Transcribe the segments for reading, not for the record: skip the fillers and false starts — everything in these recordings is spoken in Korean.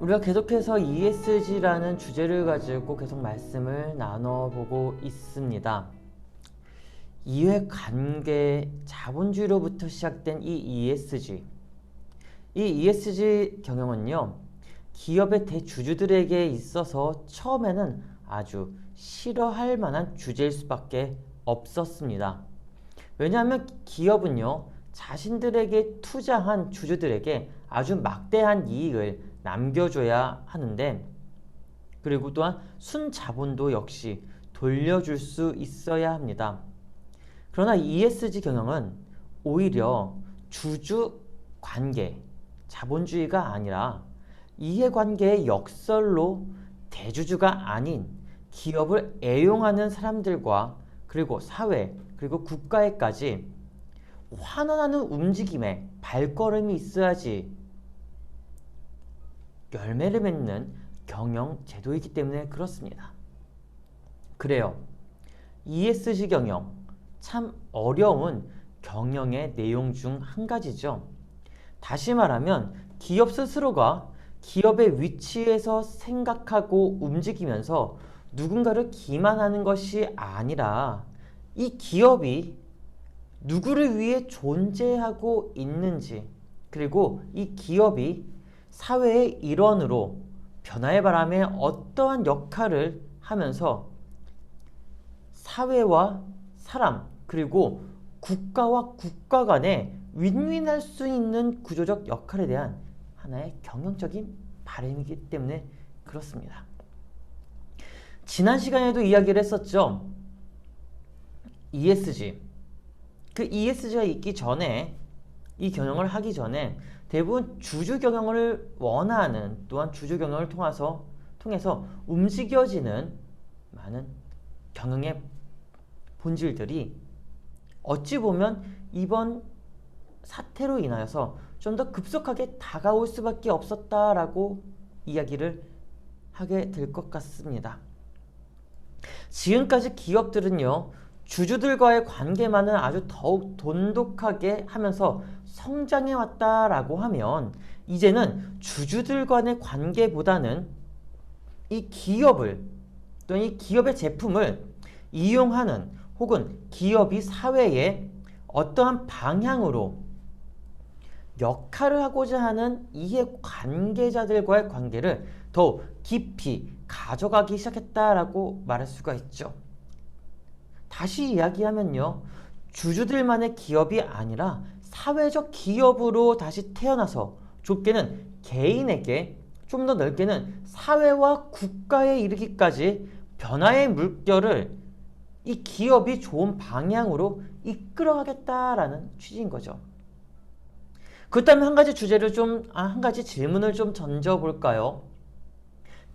우리가 계속해서 ESG라는 주제를 가지고 계속 말씀을 나눠보고 있습니다. 이해관계, 자본주의로부터 시작된 이 ESG. 이 ESG 경영은요, 기업의 대주주들에게 있어서 처음에는 아주 싫어할 만한 주제일 수밖에 없었습니다. 왜냐하면 기업은요, 자신들에게 투자한 주주들에게 아주 막대한 이익을 남겨줘야 하는데, 그리고 또한 순자본도 역시 돌려줄 수 있어야 합니다. 그러나 ESG 경영은 오히려 주주 관계, 자본주의가 아니라 이해관계의 역설로 대주주가 아닌 기업을 애용하는 사람들과 그리고 사회, 그리고 국가에까지 환원하는 움직임에 발걸음이 있어야지 열매를 맺는 경영 제도이기 때문에 그렇습니다. 그래요. ESG 경영, 참 어려운 경영의 내용 중 한 가지죠. 다시 말하면 기업 스스로가 기업의 위치에서 생각하고 움직이면서 누군가를 기만하는 것이 아니라 이 기업이 누구를 위해 존재하고 있는지, 그리고 이 기업이 사회의 일원으로 변화의 바람에 어떠한 역할을 하면서 사회와 사람, 그리고 국가와 국가 간에 윈윈할 수 있는 구조적 역할에 대한 하나의 경영적인 바람이기 때문에 그렇습니다. 지난 시간에도 이야기를 했었죠. ESG. 그 ESG가 있기 전에, 이 경영을 하기 전에 대부분 주주 경영을 원하는, 또한 주주 경영을 통해서 움직여지는 많은 경영의 본질들이 어찌 보면 이번 사태로 인하여서 좀 더 급속하게 다가올 수밖에 없었다라고 이야기를 하게 될 것 같습니다. 지금까지 기업들은요, 주주들과의 관계만은 아주 더욱 돈독하게 하면서 성장해 왔다라고 하면, 이제는 주주들 간의 관계보다는 이 기업을, 또는 이 기업의 제품을 이용하는, 혹은 기업이 사회에 어떠한 방향으로 역할을 하고자 하는 이해관계자들과의 관계를 더욱 깊이 가져가기 시작했다라고 말할 수가 있죠. 다시 이야기하면요, 주주들만의 기업이 아니라 사회적 기업으로 다시 태어나서, 좁게는 개인에게, 좀 더 넓게는 사회와 국가에 이르기까지 변화의 물결을 이 기업이 좋은 방향으로 이끌어가겠다라는 취지인 거죠. 그렇다면 한 가지 질문을 좀 던져볼까요?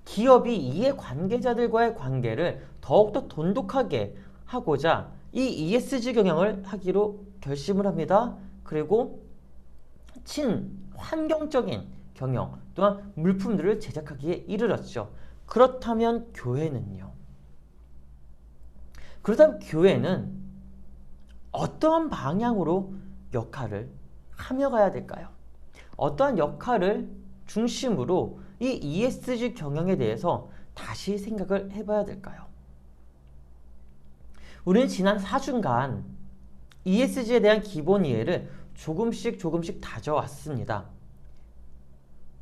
기업이 이해관계자들과의 관계를 더욱더 돈독하게 하고자 이 ESG 경영을 하기로 결심을 합니다. 그리고 친환경적인 경영, 또한 물품들을 제작하기에 이르렀죠. 그렇다면 교회는요? 그렇다면 교회는 어떠한 방향으로 역할을 하며 가야 될까요? 어떠한 역할을 중심으로 이 ESG 경영에 대해서 다시 생각을 해봐야 될까요? 우리는 지난 4주간 ESG에 대한 기본 이해를 조금씩 다져왔습니다.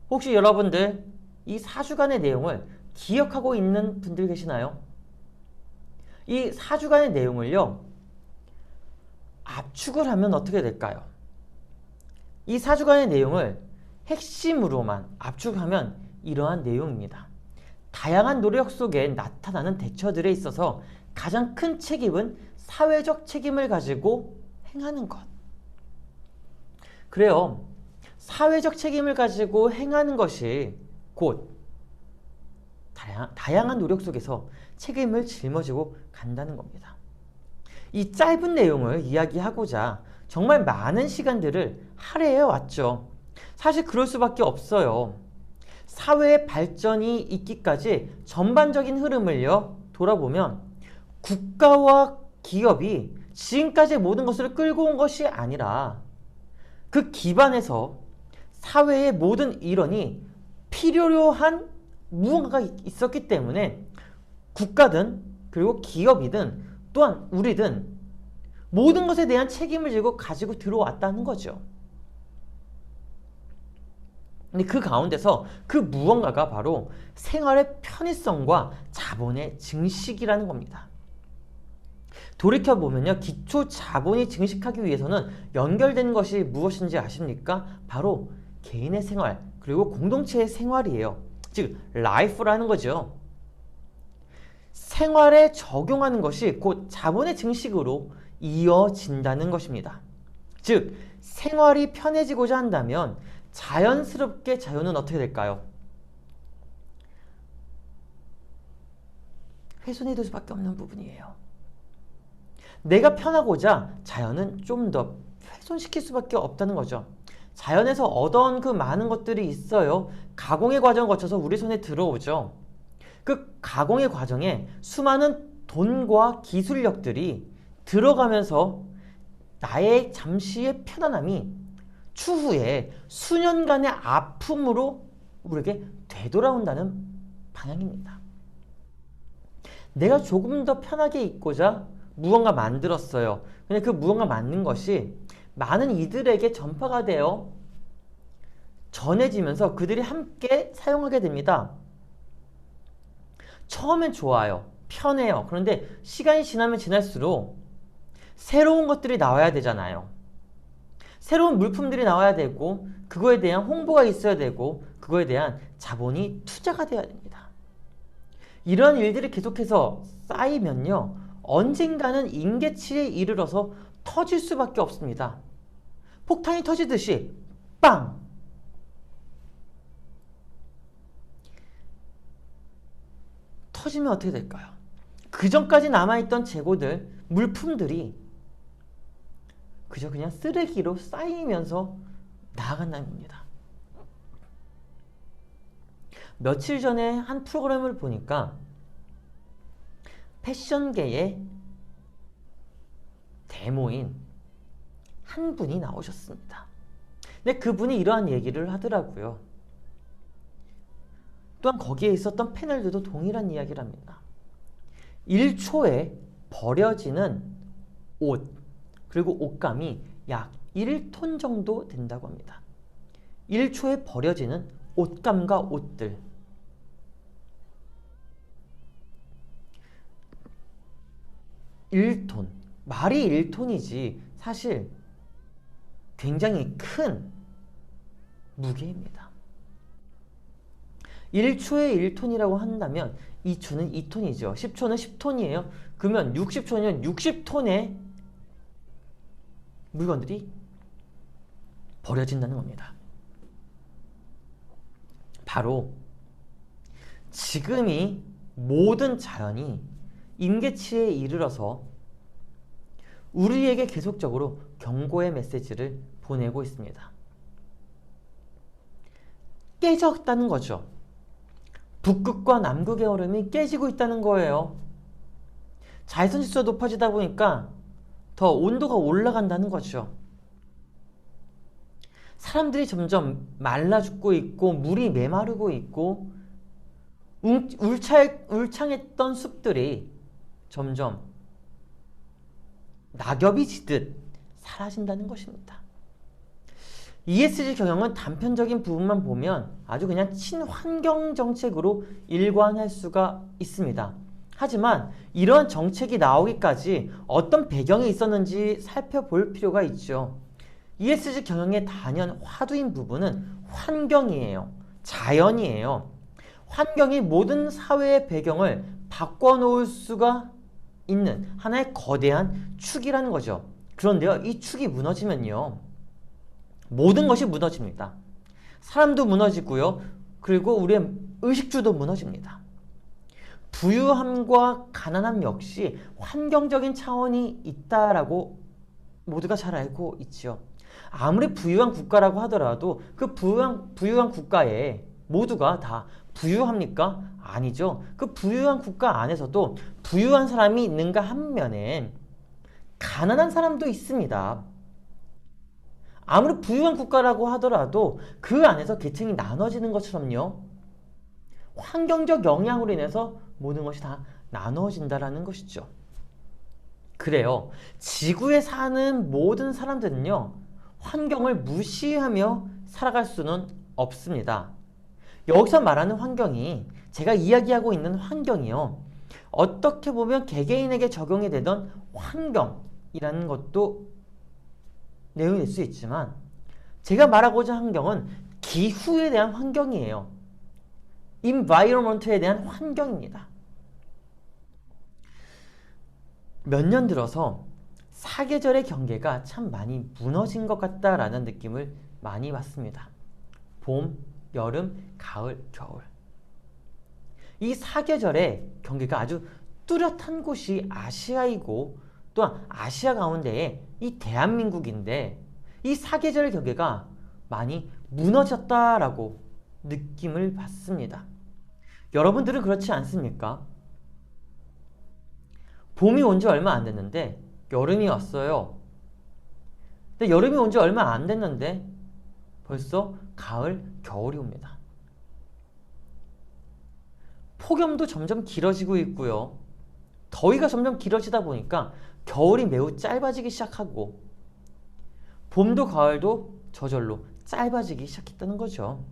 혹시 여러분들 이 4주간의 내용을 기억하고 있는 분들 계시나요? 이 4주간의 내용을요, 압축을 하면 어떻게 될까요? 이 4주간의 내용을 핵심으로만 압축하면 이러한 내용입니다. 다양한 노력 속에 나타나는 대처들에 있어서 가장 큰 책임은 사회적 책임을 가지고 행하는 것. 그래요. 사회적 책임을 가지고 행하는 것이 곧 다양한 노력 속에서 책임을 짊어지고 간다는 겁니다. 이 짧은 내용을 이야기하고자 정말 많은 시간들을 할애해 왔죠. 사실 그럴 수밖에 없어요. 사회의 발전이 있기까지 전반적인 흐름을요, 돌아보면 국가와 기업이 지금까지의 모든 것을 끌고 온 것이 아니라 그 기반에서 사회의 모든 일원이 필요로 한 무언가가 있었기 때문에 국가든 그리고 기업이든 또한 우리든 모든 것에 대한 책임을 지고 가지고 들어왔다는 거죠. 근데 그 가운데서 그 무언가가 바로 생활의 편의성과 자본의 증식이라는 겁니다. 돌이켜보면요, 기초 자본이 증식하기 위해서는 연결된 것이 무엇인지 아십니까? 바로 개인의 생활 그리고 공동체의 생활이에요. 즉 life라는 거죠. 생활에 적용하는 것이 곧 자본의 증식으로 이어진다는 것입니다. 즉 생활이 편해지고자 한다면 자연스럽게 자연은 어떻게 될까요? 훼손이 될 수밖에 없는 부분이에요. 내가 편하고자 자연은 좀 더 훼손시킬 수밖에 없다는 거죠. 자연에서 얻어온 그 많은 것들이 있어요. 가공의 과정을 거쳐서 우리 손에 들어오죠. 그 가공의 과정에 수많은 돈과 기술력들이 들어가면서 나의 잠시의 편안함이 추후에 수년간의 아픔으로 우리에게 되돌아온다는 방향입니다. 내가 조금 더 편하게 있고자 무언가 만들었어요. 근데 그 무언가 만든 것이 많은 이들에게 전파가 되어 전해지면서 그들이 함께 사용하게 됩니다. 처음엔 좋아요. 편해요. 그런데 시간이 지나면 지날수록 새로운 것들이 나와야 되잖아요. 새로운 물품들이 나와야 되고 그거에 대한 홍보가 있어야 되고 그거에 대한 자본이 투자가 돼야 됩니다. 이러한 일들이 계속해서 쌓이면요, 언젠가는 임계치에 이르러서 터질 수밖에 없습니다. 폭탄이 터지듯이 빵! 터지면 어떻게 될까요? 그 전까지 남아있던 재고들, 물품들이 그저 그냥 쓰레기로 쌓이면서 나아간다는 겁니다. 며칠 전에 한 프로그램을 보니까 패션계의 대모인 한 분이 나오셨습니다. 근데 그분이 이러한 얘기를 하더라고요. 또한 거기에 있었던 패널들도 동일한 이야기를 합니다. 1초에 버려지는 옷 그리고 옷감이 약 1톤 정도 된다고 합니다. 1초에 버려지는 옷감과 옷들. (1톤) 말이 1톤이지 사실 굉장히 큰 무게입니다. 1초에 1톤이라고 한다면 2초는 2톤이죠. 10초는 10톤이에요. 그러면 60초는 60톤의 물건들이 버려진다는 겁니다. 바로 지금이 모든 자연이 임계치에 이르러서 우리에게 계속적으로 경고의 메시지를 보내고 있습니다. 깨졌다는 거죠. 북극과 남극의 얼음이 깨지고 있다는 거예요. 자외선지수가 높아지다 보니까 더 온도가 올라간다는 거죠. 사람들이 점점 말라 죽고 있고 물이 메마르고 있고 울창했던 숲들이 점점 낙엽이 지듯 사라진다는 것입니다. ESG 경영은 단편적인 부분만 보면 아주 그냥 친환경 정책으로 일관할 수가 있습니다. 하지만 이러한 정책이 나오기까지 어떤 배경이 있었는지 살펴볼 필요가 있죠. ESG 경영의 단연 화두인 부분은 환경이에요. 자연이에요. 환경이 모든 사회의 배경을 바꿔놓을 수가 있는 하나의 거대한 축이라는 거죠. 그런데요, 이 축이 무너지면요, 모든 것이 무너집니다. 사람도 무너지고요, 그리고 우리의 의식주도 무너집니다. 부유함과 가난함 역시 환경적인 차원이 있다라고 모두가 잘 알고 있죠. 아무리 부유한 국가라고 하더라도 그 부유한 국가에 모두가 다 부유합니까? 아니죠. 그 부유한 국가 안에서도 부유한 사람이 있는가 한 면에 가난한 사람도 있습니다. 아무리 부유한 국가라고 하더라도 그 안에서 계층이 나눠지는 것처럼요, 환경적 영향으로 인해서 모든 것이 다 나누어진다라는 것이죠. 그래요. 지구에 사는 모든 사람들은요, 환경을 무시하며 살아갈 수는 없습니다. 여기서 말하는 환경이, 제가 이야기하고 있는 환경이요, 어떻게 보면 개개인에게 적용이 되던 환경이라는 것도 내용이 될 수 있지만, 제가 말하고자 한 환경은 기후에 대한 환경이에요. environment에 대한 환경입니다. 몇 년 들어서 사계절의 경계가 참 많이 무너진 것 같다라는 느낌을 많이 받습니다. 봄, 여름, 가을, 겨울. 이 사계절의 경계가 아주 뚜렷한 곳이 아시아이고, 또한 아시아 가운데에 이 대한민국인데, 이 사계절의 경계가 많이 무너졌다라고 느낌을 받습니다. 여러분들은 그렇지 않습니까? 봄이 온 지 얼마 안 됐는데 여름이 왔어요. 근데 여름이 온 지 얼마 안 됐는데 벌써 가을, 겨울이 옵니다. 폭염도 점점 길어지고 있고요. 더위가 점점 길어지다 보니까 겨울이 매우 짧아지기 시작하고, 봄도 가을도 저절로 짧아지기 시작했다는 거죠.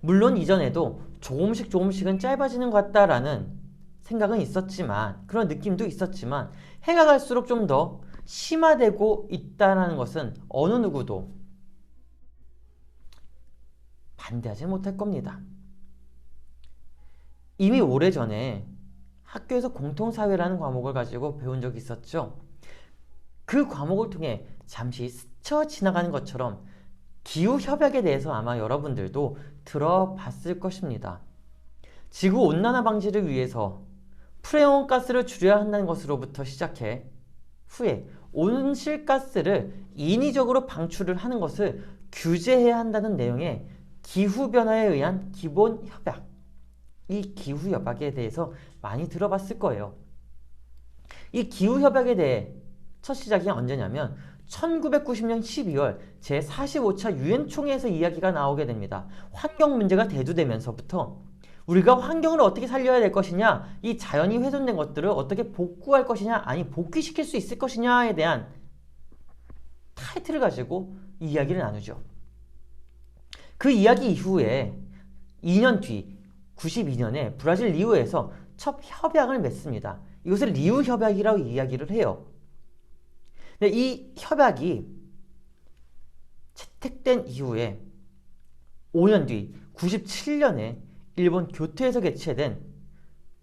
물론 이전에도 조금씩은 짧아지는 것 같다라는 생각은 있었지만, 그런 느낌도 있었지만, 해가 갈수록 좀 더 심화되고 있다는 것은 어느 누구도 반대하지 못할 겁니다. 이미 오래전에 학교에서 공통사회라는 과목을 가지고 배운 적이 있었죠. 그 과목을 통해 잠시 스쳐 지나가는 것처럼 기후협약에 대해서 아마 여러분들도 들어봤을 것입니다. 지구온난화 방지를 위해서 프레온가스를 줄여야 한다는 것으로부터 시작해 후에 온실가스를 인위적으로 방출을 하는 것을 규제해야 한다는 내용의 기후변화에 의한 기본협약, 이 기후협약에 대해서 많이 들어봤을 거예요. 이 기후협약에 대해 첫 시작이 언제냐면 1990년 12월 제45차 유엔총회에서 이야기가 나오게 됩니다. 환경 문제가 대두되면서부터 우리가 환경을 어떻게 살려야 될 것이냐, 이 자연이 훼손된 것들을 어떻게 복구할 것이냐, 아니 복귀시킬 수 있을 것이냐에 대한 타이틀을 가지고 이야기를 나누죠. 그 이야기 이후에 2년 뒤 92년에 브라질 리우에서 첫 협약을 맺습니다. 이것을 리우 협약이라고 이야기를 해요. 근데 이 협약이 채택된 이후에 5년 뒤 97년에 일본 교토에서 개최된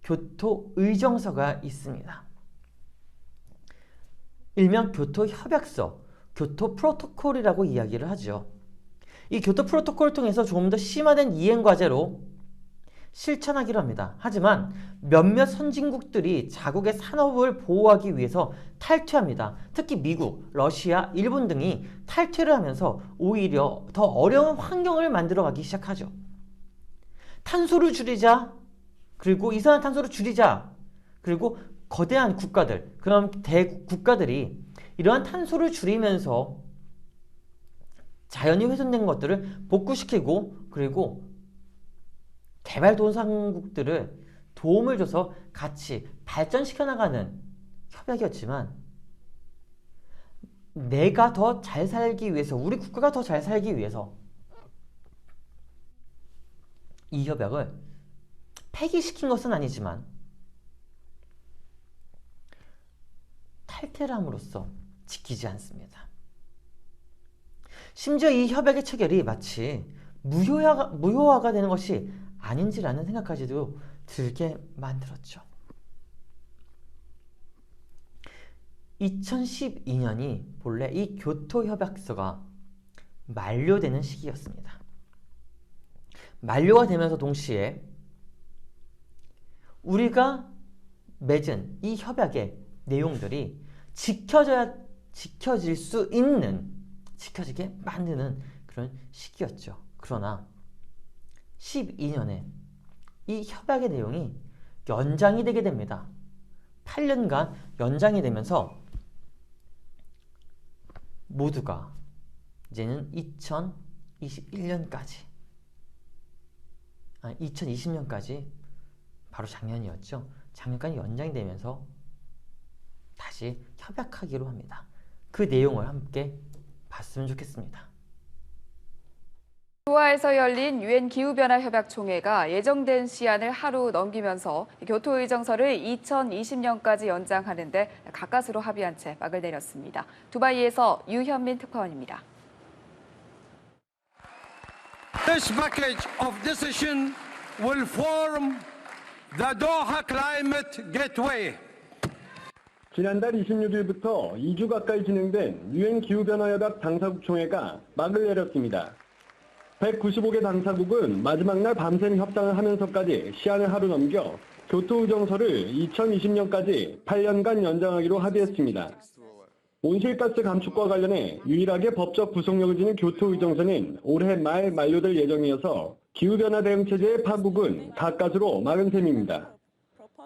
교토 의정서가 있습니다. 일명 교토 협약서, 교토 프로토콜이라고 이야기를 하죠. 이 교토 프로토콜을 통해서 조금 더 심화된 이행 과제로 실천하기로 합니다. 하지만 몇몇 선진국들이 자국의 산업을 보호하기 위해서 탈퇴합니다. 특히 미국, 러시아, 일본 등이 탈퇴를 하면서 오히려 더 어려운 환경을 만들어가기 시작하죠. 탄소를 줄이자, 그리고 이산화탄소를 줄이자, 그리고 거대한 국가들, 그런 대국가들이 이러한 탄소를 줄이면서 자연이 훼손된 것들을 복구시키고, 그리고 개발도상국들을 도움을 줘서 같이 발전시켜 나가는 협약이었지만, 내가 더 잘 살기 위해서, 우리 국가가 더 잘 살기 위해서 이 협약을 폐기시킨 것은 아니지만 탈퇴를 함으로써 지키지 않습니다. 심지어 이 협약의 체결이 마치 무효화가 되는 것이 아닌지라는 생각까지도 들게 만들었죠. 2012년이 본래 이 교토 협약서가 만료되는 시기였습니다. 만료가 되면서 동시에 우리가 맺은 이 협약의 내용들이 지켜질 수 있는, 지켜지게 만드는 그런 시기였죠. 그러나 12년에 이 협약의 내용이 연장이 되게 됩니다. 8년간 연장이 되면서 모두가 이제는 2021년까지, 2020년까지 바로 작년이었죠. 작년까지 연장이 되면서 다시 협약하기로 합니다. 그 내용을 함께 봤으면 좋겠습니다. 도하에서 열린 유엔 기후변화협약총회가 예정된 시한을 하루 넘기면서 교토의정서를 2020년까지 연장하는 데 가까스로 합의한 채 막을 내렸습니다. 두바이에서 유현민 특파원입니다. This package of decision will form the Doha Climate Gateway. 지난달 26일부터 2주 가까이 진행된 유엔 기후변화협약 당사국 총회가 막을 내렸습니다. 195개 당사국은 마지막 날 밤샘 협상을 하면서까지 시한을 하루 넘겨 교토의정서를 2020년까지 8년간 연장하기로 합의했습니다. 온실가스 감축과 관련해 유일하게 법적 구속력을 지닌 교토의정서는 올해 말 만료될 예정이어서 기후변화 대응체제의 파국은 가까스로 막은 셈입니다.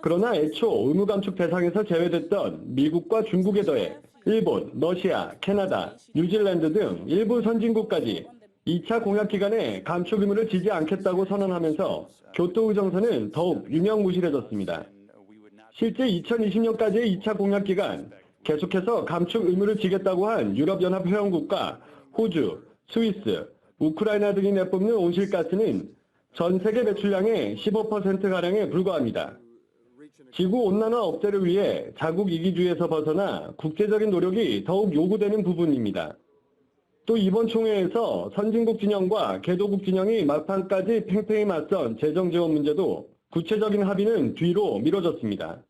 그러나 애초 의무 감축 대상에서 제외됐던 미국과 중국에 더해 일본, 러시아, 캐나다, 뉴질랜드 등 일부 선진국까지 2차 공약 기간에 감축 의무를 지지 않겠다고 선언하면서 교토의정서는 더욱 유명무실해졌습니다. 실제 2020년까지의 2차 공약 기간, 계속해서 감축 의무를 지겠다고 한 유럽연합 회원국과 호주, 스위스, 우크라이나 등이 내뿜는 온실가스는 전 세계 매출량의 15%가량에 불과합니다. 지구온난화 억제를 위해 자국 이기주의에서 벗어나 국제적인 노력이 더욱 요구되는 부분입니다. 또 이번 총회에서 선진국 진영과 개도국 진영이 막판까지 팽팽히 맞선 재정 지원 문제도 구체적인 합의는 뒤로 미뤄졌습니다.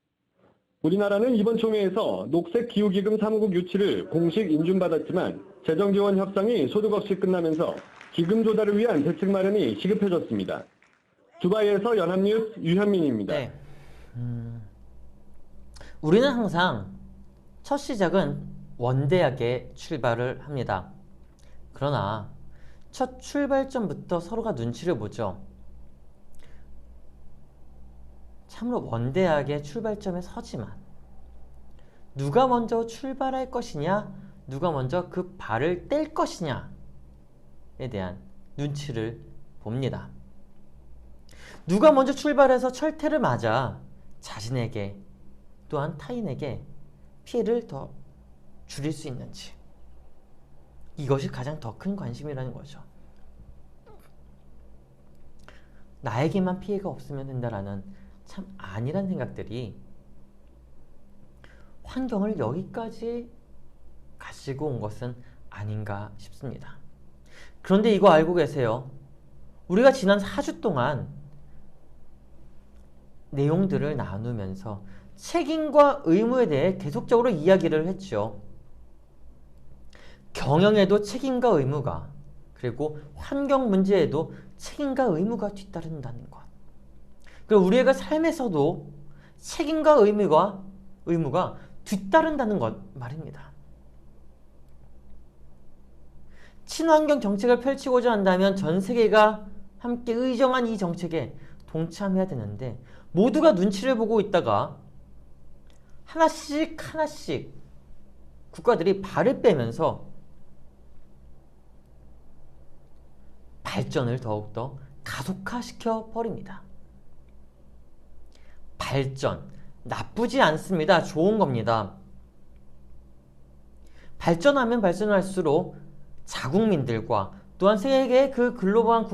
우리나라는 이번 총회에서 녹색 기후기금 사무국 유치를 공식 인준받았지만 재정 지원 협상이 소득 없이 끝나면서 기금 조달을 위한 대책 마련이 시급해졌습니다. 두바이에서 연합뉴스 유현민입니다. 네. 우리는 항상 첫 시작은 원대하게 출발을 합니다. 그러나 첫 출발점부터 서로가 눈치를 보죠. 참으로 원대하게 출발점에 서지만 누가 먼저 출발할 것이냐, 누가 먼저 그 발을 뗄 것이냐에 대한 눈치를 봅니다. 누가 먼저 출발해서 철퇴를 맞아 자신에게 또한 타인에게 피해를 더 줄일 수 있는지, 이것이 가장 더 큰 관심이라는 거죠. 나에게만 피해가 없으면 된다라는 참 아니란 생각들이 환경을 여기까지 가지고 온 것은 아닌가 싶습니다. 그런데 이거 알고 계세요? 우리가 지난 4주 동안 내용들을 나누면서 책임과 의무에 대해 계속적으로 이야기를 했죠. 경영에도 책임과 의무가, 그리고 환경 문제에도 책임과 의무가 뒤따른다는 것. 그리고 우리가 삶에서도 책임과 의무가 뒤따른다는 것 말입니다. 친환경 정책을 펼치고자 한다면 전 세계가 함께 의정한 이 정책에 동참해야 되는데, 모두가 눈치를 보고 있다가 하나씩 국가들이 발을 빼면서 발전을 더욱더 가속화시켜 버립니다. 발전, 나쁘지 않습니다. 좋은 겁니다. 발전하면 발전할수록 자국민들과 또한 세계의 그 글로벌한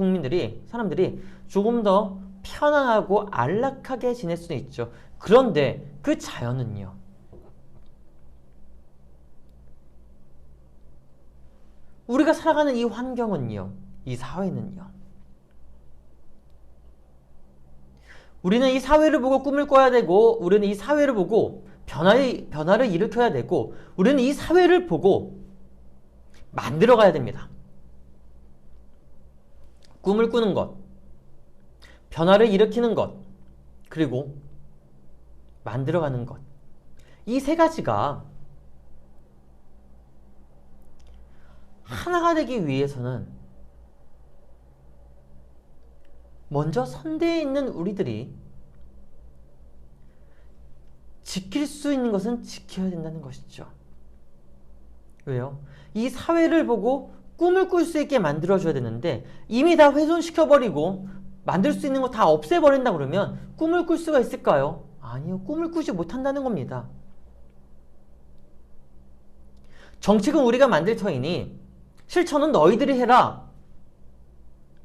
사람들이 조금 더 편안하고 안락하게 지낼 수는 있죠. 그런데 그 자연은요, 우리가 살아가는 이 환경은요, 이 사회는요, 우리는 이 사회를 보고 꿈을 꿔야 되고, 우리는 이 사회를 보고 변화를 일으켜야 되고, 우리는 이 사회를 보고 만들어 가야 됩니다. 꿈을 꾸는 것, 변화를 일으키는 것, 그리고 만들어가는 것. 이 세 가지가 하나가 되기 위해서는 먼저 선대에 있는 우리들이 지킬 수 있는 것은 지켜야 된다는 것이죠. 왜요? 이 사회를 보고 꿈을 꿀 수 있게 만들어줘야 되는데 이미 다 훼손시켜버리고 만들 수 있는 거 다 없애버린다 그러면 꿈을 꿀 수가 있을까요? 아니요. 꿈을 꾸지 못한다는 겁니다. 정책은 우리가 만들 터이니 실천은 너희들이 해라.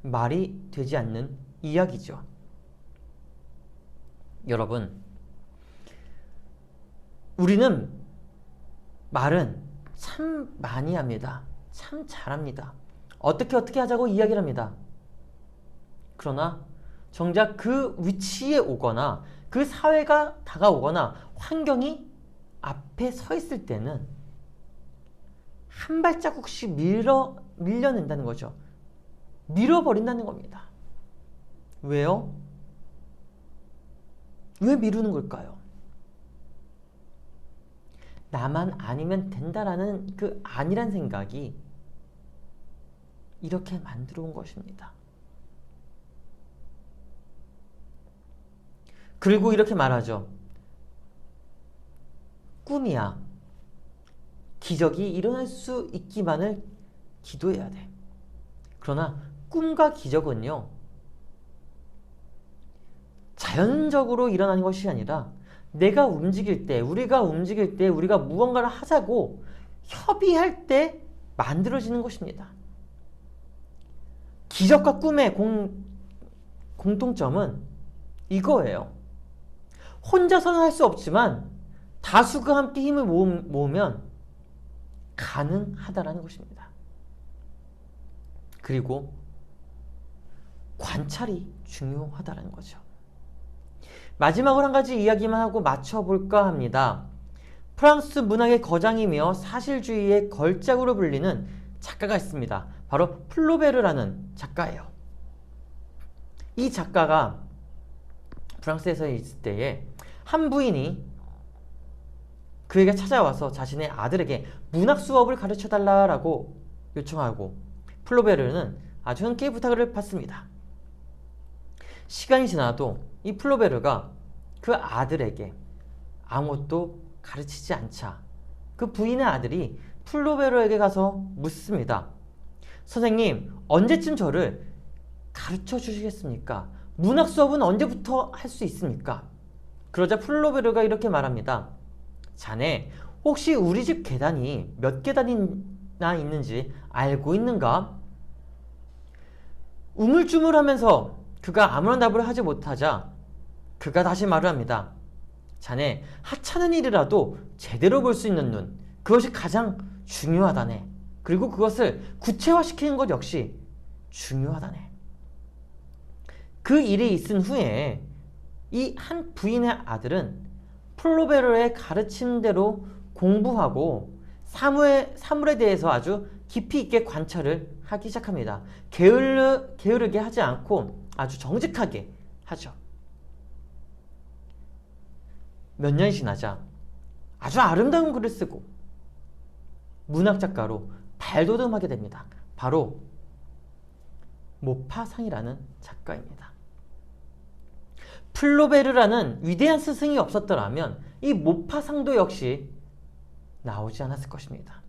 말이 되지 않는 이야기죠. 여러분, 우리는 말은 참 많이 합니다. 참 잘합니다. 어떻게 하자고 이야기를 합니다. 그러나 정작 그 위치에 오거나 그 사회가 다가오거나 환경이 앞에 서 있을 때는 한 발자국씩 밀려낸다는 거죠. 밀어버린다는 겁니다. 왜요? 왜 미루는 걸까요? 나만 아니면 된다라는 그 아니란 생각이 이렇게 만들어 온 것입니다. 그리고 이렇게 말하죠. 꿈이야. 기적이 일어날 수 있기만을 기도해야 돼. 그러나 꿈과 기적은요, 자연적으로 일어나는 것이 아니라 내가 움직일 때, 우리가 움직일 때, 우리가 무언가를 하자고 협의할 때 만들어지는 것입니다. 기적과 꿈의 공통점은 이거예요. 혼자서는 할 수 없지만 다수가 함께 힘을 모으면 가능하다라는 것입니다. 그리고 관찰이 중요하다는 거죠. 마지막으로 한 가지 이야기만 하고 맞춰볼까 합니다. 프랑스 문학의 거장이며 사실주의의 걸작으로 불리는 작가가 있습니다. 바로 플로베르라는 작가예요. 이 작가가 프랑스에서 있을 때에 한 부인이 그에게 찾아와서 자신의 아들에게 문학 수업을 가르쳐달라고 요청하고 플로베르는 아주 흔쾌히 부탁을 받습니다. 시간이 지나도 이 플로베르가 그 아들에게 아무것도 가르치지 않자 그 부인의 아들이 플로베르에게 가서 묻습니다. 선생님, 언제쯤 저를 가르쳐 주시겠습니까? 문학 수업은 언제부터 할 수 있습니까? 그러자 플로베르가 이렇게 말합니다. 자네, 혹시 우리 집 계단이 몇 계단이나 있는지 알고 있는가? 우물쭈물하면서 그가 아무런 답을 하지 못하자 그가 다시 말을 합니다. 자네, 하찮은 일이라도 제대로 볼 수 있는 눈, 그것이 가장 중요하다네. 그리고 그것을 구체화시키는 것 역시 중요하다네. 그 일이 있은 후에 이 한 부인의 아들은 플로베르의 가르침대로 공부하고 사물에 대해서 아주 깊이 있게 관찰을 하기 시작합니다. 게으르게 하지 않고 아주 정직하게 하죠. 몇 년이 지나자 아주 아름다운 글을 쓰고 문학작가로 발돋움하게 됩니다. 바로 모파상이라는 작가입니다. 플로베르라는 위대한 스승이 없었더라면 이 모파상도 역시 나오지 않았을 것입니다.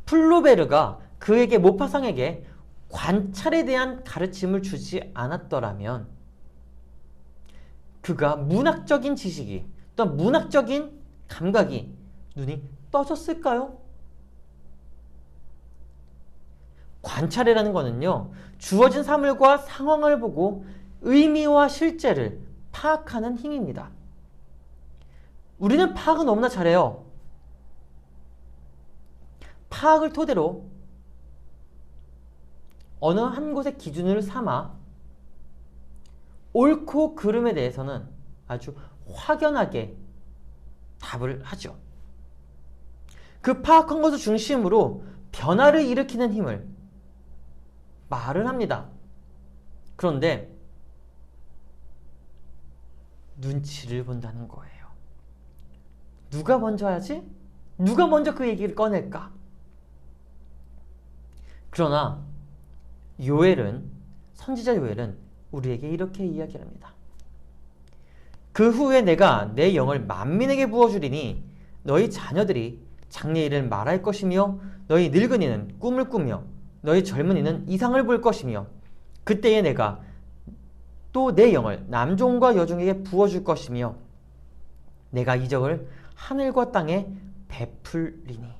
플로베르가 그에게 모파상에게 관찰에 대한 가르침을 주지 않았더라면 그가 문학적인 지식이 또는 문학적인 감각이 눈이 떠졌을까요? 관찰이라는 거는요, 주어진 사물과 상황을 보고 의미와 실제를 파악하는 힘입니다. 우리는 파악은 너무나 잘해요. 파악을 토대로 어느 한 곳의 기준을 삼아 옳고 그름에 대해서는 아주 확연하게 답을 하죠. 그 파악한 것을 중심으로 변화를 일으키는 힘을 말을 합니다. 그런데 눈치를 본다는 거예요. 누가 먼저 하지? 누가 먼저 그 얘기를 꺼낼까? 그러나 선지자 요엘은 우리에게 이렇게 이야기를 합니다. 그 후에 내가 내 영을 만민에게 부어주리니 너희 자녀들이 장래일을 말할 것이며 너희 늙은이는 꿈을 꾸며 너희 젊은이는 이상을 볼 것이며 그때에 내가 또 내 영을 남종과 여종에게 부어줄 것이며 내가 이적을 하늘과 땅에 베풀리니.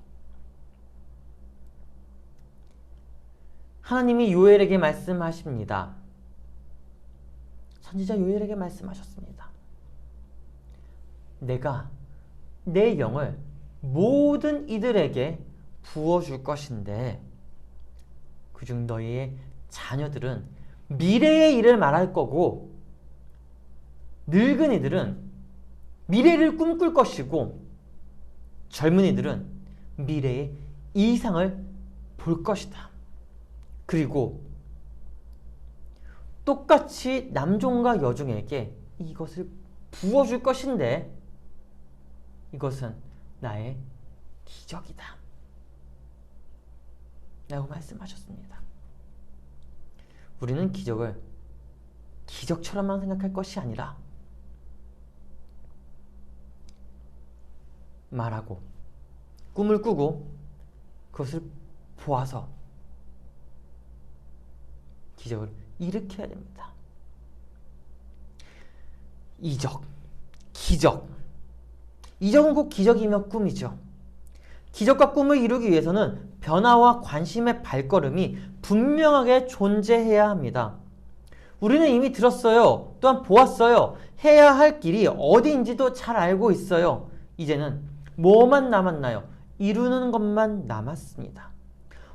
하나님이 요엘에게 말씀하십니다. 선지자 요엘에게 말씀하셨습니다. 내가 내 영을 모든 이들에게 부어줄 것인데 그중 너희의 자녀들은 미래의 일을 말할 거고 늙은이들은 미래를 꿈꿀 것이고 젊은이들은 미래의 이상을 볼 것이다. 그리고 똑같이 남종과 여종에게 이것을 부어줄 것인데 이것은 나의 기적이다 라고 말씀하셨습니다. 우리는 기적을 기적처럼만 생각할 것이 아니라 말하고 꿈을 꾸고 그것을 보아서 기적을 일으켜야 됩니다. 이적, 기적. 이적은 곧 기적이며 꿈이죠. 기적과 꿈을 이루기 위해서는 변화와 관심의 발걸음이 분명하게 존재해야 합니다. 우리는 이미 들었어요. 또한 보았어요. 해야 할 길이 어디인지도 잘 알고 있어요. 이제는 뭐만 남았나요? 이루는 것만 남았습니다.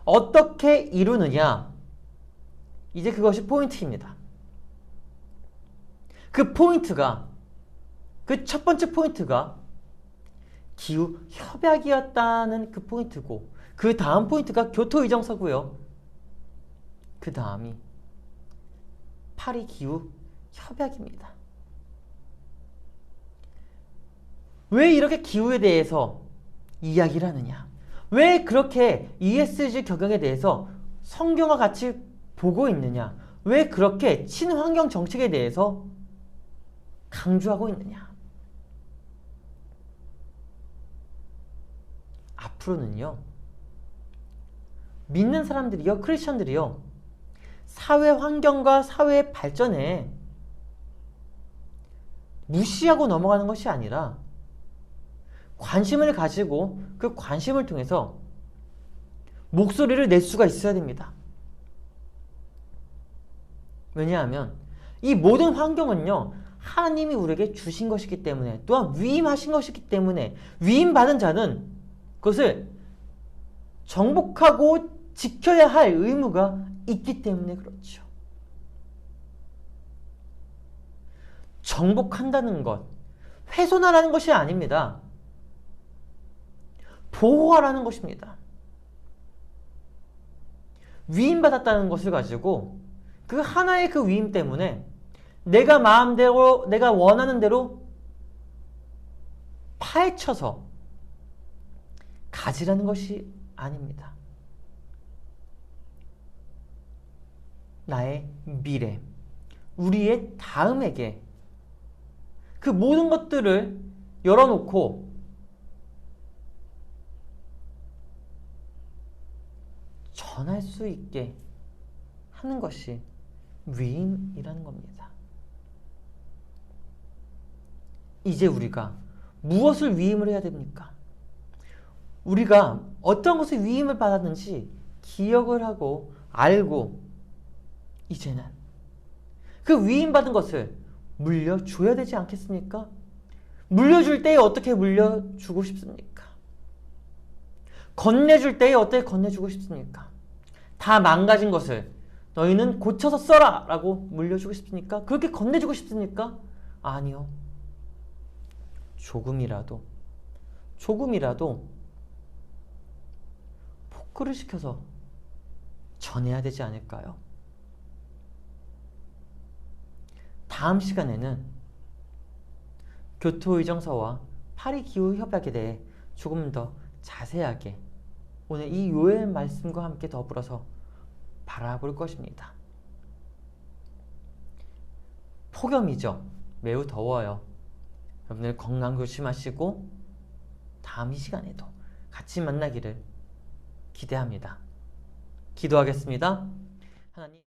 어떻게 이루느냐? 이제 그것이 포인트입니다. 그 포인트가, 그 첫 번째 포인트가 기후 협약이었다는 그 포인트고, 그 다음 포인트가 교토의정서고요. 그 다음이 파리 기후 협약입니다. 왜 이렇게 기후에 대해서 이야기를 하느냐? 왜 그렇게 ESG 경영에 대해서 성경과 같이 보고 있느냐? 왜 그렇게 친환경 정책에 대해서 강조하고 있느냐? 앞으로는요, 믿는 사람들이요, 크리스천들이요, 사회 환경과 사회의 발전에 무시하고 넘어가는 것이 아니라 관심을 가지고 그 관심을 통해서 목소리를 낼 수가 있어야 됩니다. 왜냐하면 이 모든 환경은요, 하나님이 우리에게 주신 것이기 때문에, 또한 위임하신 것이기 때문에, 위임받은 자는 그것을 정복하고 지켜야 할 의무가 있기 때문에 그렇죠. 정복한다는 것, 훼손하라는 것이 아닙니다. 보호하라는 것입니다. 위임받았다는 것을 가지고 그 하나의 그 위임 때문에 내가 마음대로, 내가 원하는 대로 파헤쳐서 가지라는 것이 아닙니다. 나의 미래, 우리의 다음에게 그 모든 것들을 열어놓고 전할 수 있게 하는 것이 위임이라는 겁니다. 이제 우리가 무엇을 위임을 해야 됩니까? 우리가 어떤 것을 위임을 받았는지 기억을 하고 알고 이제는 그 위임받은 것을 물려줘야 되지 않겠습니까? 물려줄 때에 어떻게 물려주고 싶습니까? 건네줄 때에 어떻게 건네주고 싶습니까? 다 망가진 것을 너희는 고쳐서 써라 라고 물려주고 싶습니까? 그렇게 건네주고 싶습니까? 아니요. 조금이라도 포크를 시켜서 전해야 되지 않을까요? 다음 시간에는 교토의정서와 파리 기후협약에 대해 조금 더 자세하게 오늘 이 요엘 말씀과 함께 더불어서 바라볼 것입니다. 폭염이죠. 매우 더워요. 여러분들 건강 조심하시고 다음 이 시간에도 같이 만나기를 기대합니다. 기도하겠습니다. 하나님.